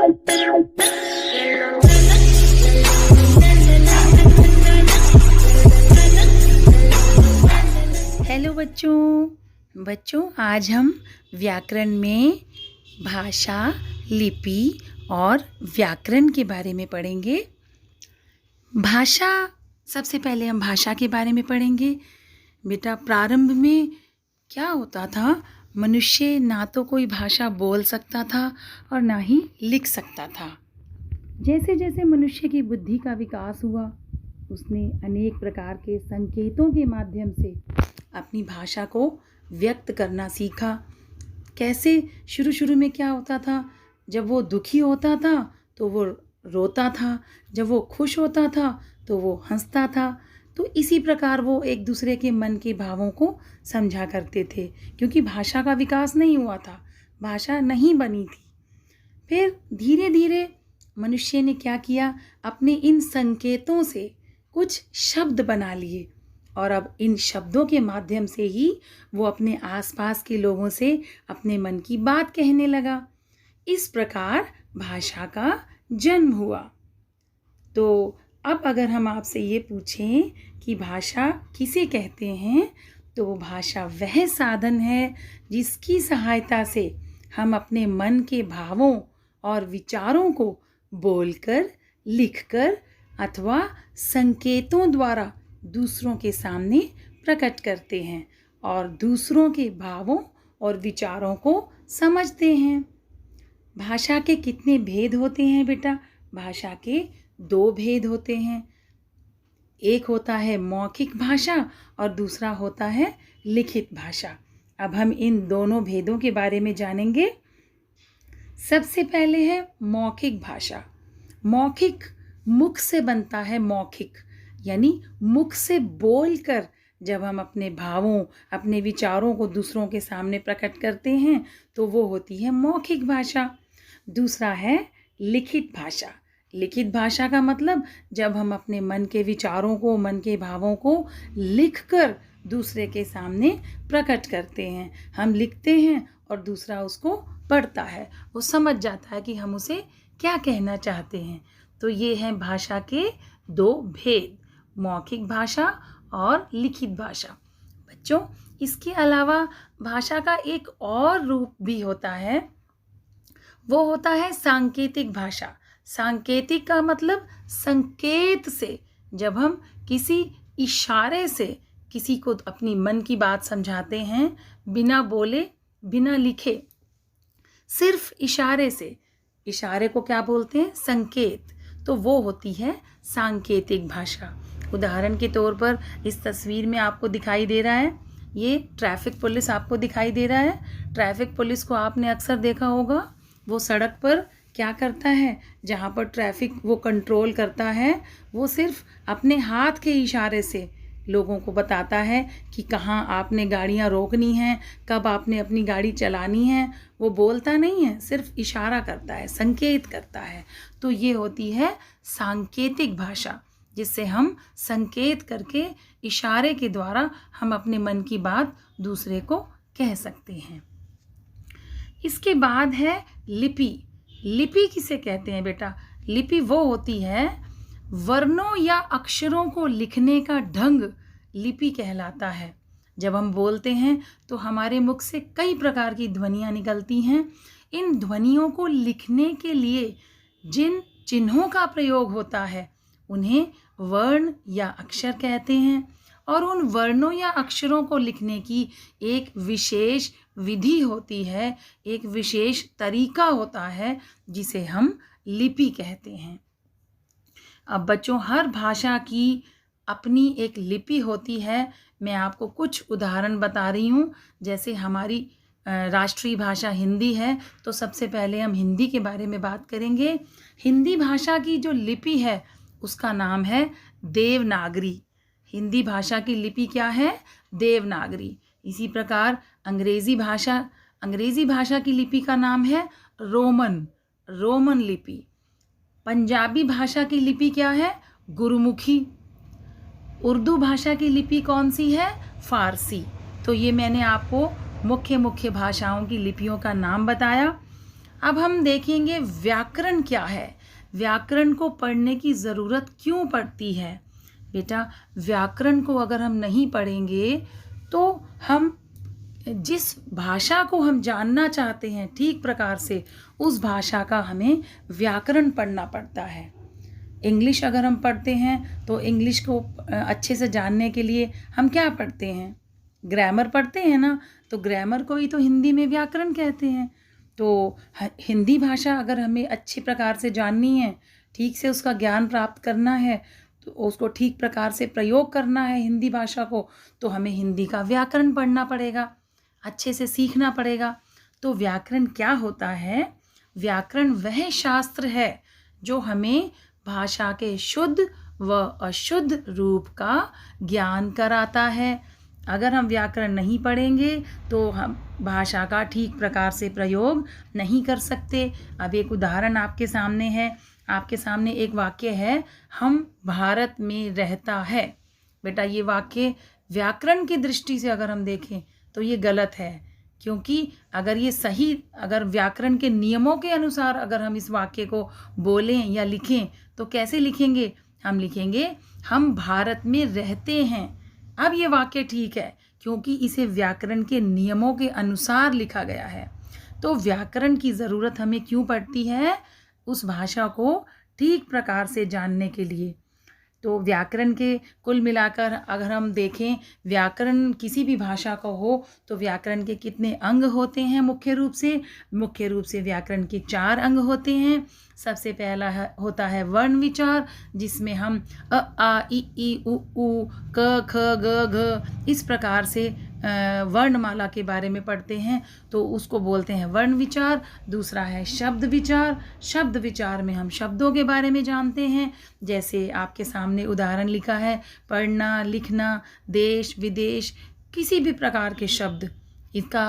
Hello बच्चों, आज हम व्याकरण में भाषा, लिपि और व्याकरण के बारे में पढ़ेंगे। भाषा, सबसे पहले हम भाषा के बारे में पढ़ेंगे। बेटा, प्रारंभ में क्या होता था? मनुष्य ना तो कोई भाषा बोल सकता था और ना ही लिख सकता था। जैसे जैसे मनुष्य की बुद्धि का विकास हुआ, उसने अनेक प्रकार के संकेतों के माध्यम से अपनी भाषा को व्यक्त करना सीखा। कैसे? शुरू में क्या होता था? जब वो दुखी होता था तो वो रोता था, जब वो खुश होता था तो वो हंसता था। तो इसी प्रकार वो एक दूसरे के मन के भावों को समझा करते थे, क्योंकि भाषा का विकास नहीं हुआ था, भाषा नहीं बनी थी। फिर धीरे धीरे मनुष्य ने क्या किया? अपने इन संकेतों से कुछ शब्द बना लिए और अब इन शब्दों के माध्यम से ही वो अपने आसपास के लोगों से अपने मन की बात कहने लगा। इस प्रकार भाषा का जन्म हुआ। तो अब अगर हम आपसे ये पूछें कि भाषा किसे कहते हैं, तो वो भाषा वह साधन है जिसकी सहायता से हम अपने मन के भावों और विचारों को बोलकर, लिखकर अथवा संकेतों द्वारा दूसरों के सामने प्रकट करते हैं और दूसरों के भावों और विचारों को समझते हैं। भाषा के कितने भेद होते हैं बेटा? भाषा के 2 भेद होते हैं। एक होता है मौखिक भाषा और दूसरा होता है लिखित भाषा। अब हम इन दोनों भेदों के बारे में जानेंगे। सबसे पहले है मौखिक भाषा। मौखिक मुख से बनता है, मौखिक यानी मुख से बोलकर जब हम अपने भावों, अपने विचारों को दूसरों के सामने प्रकट करते हैं तो वो होती है मौखिक भाषा। दूसरा है लिखित भाषा। लिखित भाषा का मतलब जब हम अपने मन के विचारों को, मन के भावों को लिखकर दूसरे के सामने प्रकट करते हैं। हम लिखते हैं और दूसरा उसको पढ़ता है, वो समझ जाता है कि हम उसे क्या कहना चाहते हैं। तो ये हैं भाषा के 2 भेद, मौखिक भाषा और लिखित भाषा। बच्चों, इसके अलावा भाषा का एक और रूप भी होता है, वो होता है सांकेतिक भाषा। सांकेतिक का मतलब संकेत से, जब हम किसी इशारे से किसी को अपनी मन की बात समझाते हैं, बिना बोले, बिना लिखे, सिर्फ इशारे से। इशारे को क्या बोलते हैं? संकेत। तो वो होती है सांकेतिक भाषा। उदाहरण के तौर पर इस तस्वीर में आपको दिखाई दे रहा है, ये ट्रैफिक पुलिस आपको दिखाई दे रहा है। ट्रैफिक पुलिस को आपने अक्सर देखा होगा, वो सड़क पर क्या करता है? जहाँ पर ट्रैफिक वो कंट्रोल करता है, वो सिर्फ अपने हाथ के इशारे से लोगों को बताता है कि कहाँ आपने गाड़ियाँ रोकनी हैं, कब आपने अपनी गाड़ी चलानी है। वो बोलता नहीं है, सिर्फ इशारा करता है, संकेत करता है। तो ये होती है सांकेतिक भाषा, जिससे हम संकेत करके, इशारे के द्वारा हम अपने मन की बात दूसरे को कह सकते हैं। इसके बाद है लिपि। लिपि किसे कहते हैं बेटा? लिपि वो होती है, वर्णों या अक्षरों को लिखने का ढंग लिपि कहलाता है। जब हम बोलते हैं तो हमारे मुख से कई प्रकार की ध्वनियाँ निकलती हैं। इन ध्वनियों को लिखने के लिए जिन चिन्हों का प्रयोग होता है उन्हें वर्ण या अक्षर कहते हैं, और उन वर्णों या अक्षरों को लिखने की एक विशेष विधि होती है, एक विशेष तरीका होता है, जिसे हम लिपि कहते हैं। अब बच्चों, हर भाषा की अपनी एक लिपि होती है। मैं आपको कुछ उदाहरण बता रही हूँ। जैसे हमारी राष्ट्रीय भाषा हिंदी है, तो सबसे पहले हम हिंदी के बारे में बात करेंगे। हिंदी भाषा की जो लिपि है उसका नाम है देवनागरी। हिंदी भाषा की लिपि क्या है? देवनागरी। इसी प्रकार अंग्रेज़ी भाषा की लिपि का नाम है रोमन लिपि। पंजाबी भाषा की लिपि क्या है? गुरुमुखी। उर्दू भाषा की लिपि कौन सी है? फारसी। तो ये मैंने आपको मुख्य भाषाओं की लिपियों का नाम बताया। अब हम देखेंगे व्याकरण क्या है, व्याकरण को पढ़ने की ज़रूरत क्यों पड़ती है। बेटा, व्याकरण को अगर हम नहीं पढ़ेंगे तो हम जिस भाषा को हम जानना चाहते हैं ठीक प्रकार से, उस भाषा का हमें व्याकरण पढ़ना पड़ता है। इंग्लिश अगर हम पढ़ते हैं तो इंग्लिश को अच्छे से जानने के लिए हम क्या पढ़ते हैं, ग्रामर पढ़ते हैं ना। तो ग्रामर को ही तो हिंदी में व्याकरण कहते हैं। तो हिंदी भाषा अगर हमें अच्छी प्रकार से जाननी है, ठीक से उसका ज्ञान प्राप्त करना है, तो उसको ठीक प्रकार से प्रयोग करना है हिंदी भाषा को, तो हमें हिंदी का व्याकरण पढ़ना पड़ेगा, अच्छे से सीखना पड़ेगा। तो व्याकरण क्या होता है? व्याकरण वह शास्त्र है जो हमें भाषा के शुद्ध व अशुद्ध रूप का ज्ञान कराता है। अगर हम व्याकरण नहीं पढ़ेंगे तो हम भाषा का ठीक प्रकार से प्रयोग नहीं कर सकते। अब एक उदाहरण आपके सामने है, आपके सामने एक वाक्य है, हम भारत में रहता है। बेटा, ये वाक्य व्याकरण की दृष्टि से अगर हम देखें तो ये गलत है, क्योंकि अगर ये सही, अगर व्याकरण के नियमों के अनुसार अगर हम इस वाक्य को बोलें या लिखें तो कैसे लिखेंगे? हम लिखेंगे हम भारत में रहते हैं। अब ये वाक्य ठीक है क्योंकि इसे व्याकरण के नियमों के अनुसार लिखा गया है। तो व्याकरण की ज़रूरत हमें क्यों पड़ती है? उस भाषा को ठीक प्रकार से जानने के लिए। तो व्याकरण के कुल मिलाकर अगर हम देखें, व्याकरण किसी भी भाषा का हो तो व्याकरण के कितने अंग होते हैं? मुख्य रूप से व्याकरण के 4 अंग होते हैं। सबसे पहला होता है वर्ण विचार, जिसमें हम अ आ इ ई उ ऊ क ख ग घ इस प्रकार से वर्णमाला के बारे में पढ़ते हैं, तो उसको बोलते हैं वर्ण विचार। दूसरा है शब्द विचार। शब्द विचार में हम शब्दों के बारे में जानते हैं, जैसे आपके सामने उदाहरण लिखा है, पढ़ना, लिखना, देश विदेश, किसी भी प्रकार के शब्द, इसका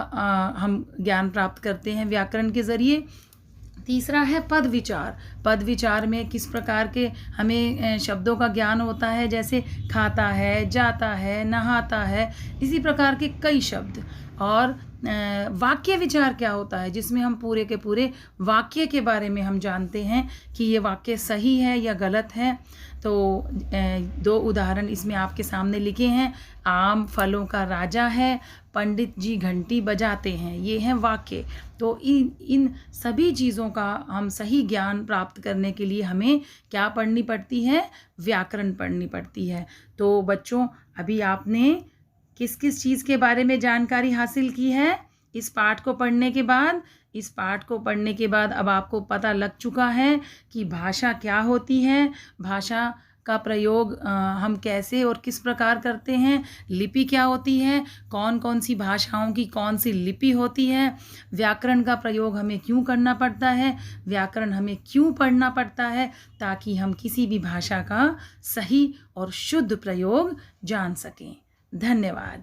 हम ज्ञान प्राप्त करते हैं व्याकरण के ज़रिए। तीसरा है पद विचार। पद विचार में किस प्रकार के हमें शब्दों का ज्ञान होता है, जैसे खाता है, जाता है, नहाता है, इसी प्रकार के कई शब्द। और वाक्य विचार क्या होता है, जिसमें हम पूरे के पूरे वाक्य के बारे में हम जानते हैं कि ये वाक्य सही है या गलत है। तो 2 उदाहरण इसमें आपके सामने लिखे हैं। आम फलों का राजा है, पंडित जी घंटी बजाते हैं, ये हैं वाक्य। तो इन सभी चीज़ों का हम सही ज्ञान प्राप्त करने के लिए हमें क्या पढ़नी पड़ती है? व्याकरण पढ़नी पड़ती है। तो बच्चों, अभी आपने किस किस चीज़ के बारे में जानकारी हासिल की है इस पाठ को पढ़ने के बाद? इस पाठ को पढ़ने के बाद अब आपको पता लग चुका है कि भाषा क्या होती है, भाषा का प्रयोग हम कैसे और किस प्रकार करते हैं, लिपि क्या होती है, कौन कौन सी भाषाओं की कौन सी लिपि होती है, व्याकरण का प्रयोग हमें क्यों करना पड़ता है, व्याकरण हमें क्यों पढ़ना पड़ता है, ताकि हम किसी भी भाषा का सही और शुद्ध प्रयोग जान सकें। धन्यवाद।